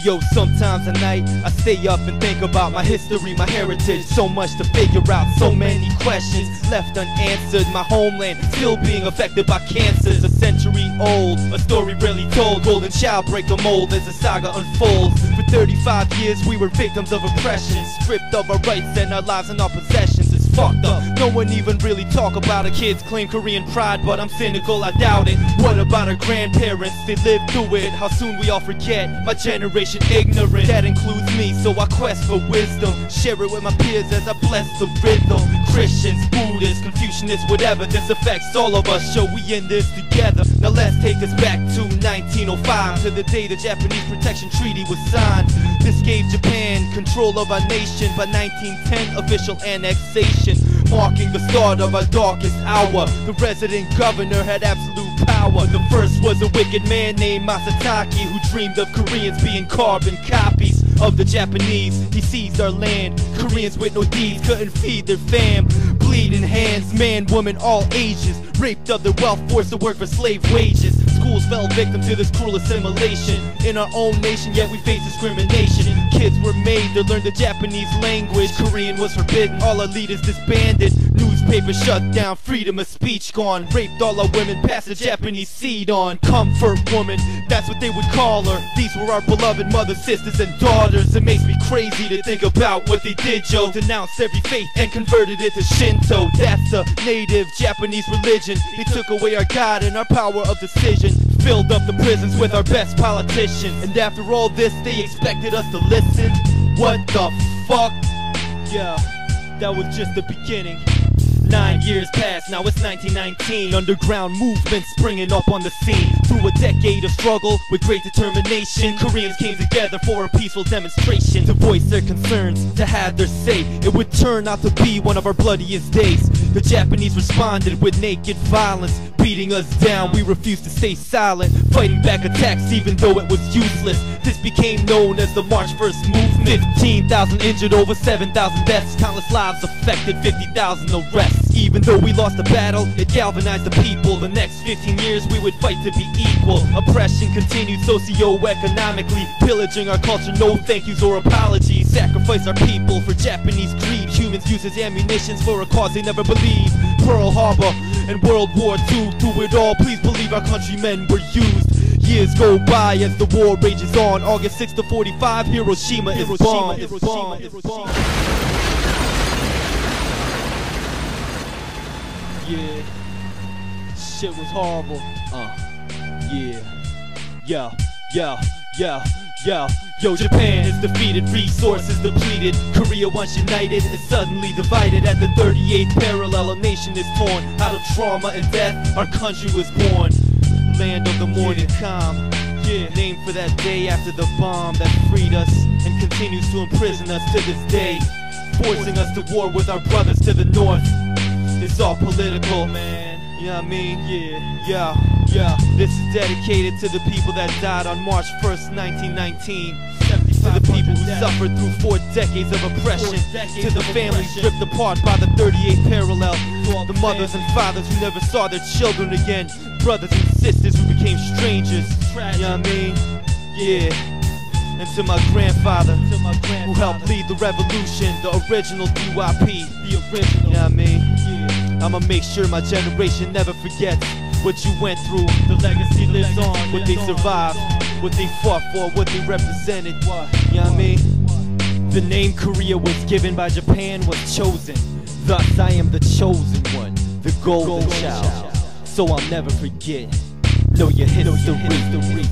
Yo, sometimes at night I stay up and think about my history, my heritage. So much to figure out, so many questions left unanswered. My homeland still being affected by cancers. A century old, a story rarely told. Golden child break the mold as the saga unfolds. For 35 years we were victims of oppression, stripped of our rights and our lives and our possessions. It's fucked up, no one even really talk about it. Kids claim Korean pride, but I'm cynical, I doubt it. What about our grandparents? They lived through it. How soon we all forget, my generation ignorant. That includes me, so I quest for wisdom. Share it with my peers as I bless the rhythm. Christians, Buddhists, Confucianists, whatever, this affects all of us. Show we in this together. Now let's take us back to 1905, to the day the Japanese Protection Treaty was signed. This gave Japan control of our nation. By 1910, official annexation, marking the start of our darkest hour. The resident governor had absolute power. The first was a wicked man named Masatake, who dreamed of Koreans being carbon copies of the Japanese. He seized our land. Koreans with no deeds couldn't feed their fam. Bleeding hands, man, woman, all ages, raped of their wealth, forced to work for slave wages. Schools fell victim to this cruel assimilation. In our own nation, yet we face discrimination. Kids were made to learn the Japanese language. Korean was forbidden, all our leaders disbanded. Newspapers shut down, freedom of speech gone. Raped all our women, passed the Japanese seed on. Comfort woman, that's what they would call her. These were our beloved mothers, sisters, and daughters. It makes me crazy to think about what they did, Joe. Denounced every faith and converted it to Shinto. That's the native Japanese religion. They took away our God and our power of decision. Filled up the prisons with our best politicians. And after all this, they expected us to listen? What the fuck? Yeah, that was just the beginning. 9 years passed, now it's 1919. Underground movement springing up on the scene. Through a decade of struggle with great determination, Koreans came together for a peaceful demonstration. To voice their concerns, to have their say. It would turn out to be one of our bloodiest days. The Japanese responded with naked violence, beating us down. We refused to stay silent, fighting back attacks even though it was useless. This became known as the March 1st movement. 15,000 injured, over 7,000 deaths, countless lives affected, 50,000 arrests. Even though we lost the battle, it galvanized the people. The next 15 years we would fight to be equal. Oppression continued socio-economically, pillaging our culture, no thank yous or apologies. Sacrifice our people for Japanese greed. Humans use as ammunitions for a cause they never believed. Pearl Harbor and World War II, through it all, please believe our countrymen were used. Years go by as the war rages on. August 6 to 45, Hiroshima is bombed. Yeah, shit was horrible. Yeah. Yo, Japan is defeated, resources depleted. Korea once united is suddenly divided. At the 38th parallel, a nation is torn. Out of trauma and death, our country was born. Land of the morning calm. Yeah, named for that day after the bomb that freed us and continues to imprison us to this day, forcing us to war with our brothers to the north. It's all political, man. You know what I mean? Yeah. This is dedicated to the people that died on March 1st, 1919. To the people who suffered through 4 decades of oppression. To the families ripped apart by the 38th parallel. The mothers and fathers who never saw their children again. Brothers and sisters who became strangers. You know what I mean? Yeah. And to my grandfather, who helped lead the revolution, the original DYP. You know what I mean? I'ma make sure my generation never forgets what you went through. The legacy lives on, what they survived, what they fought for, what they represented. You know what I mean? The name Korea was given by Japan was chosen. Thus I am the chosen one, the golden child. So I'll never forget. Know your history.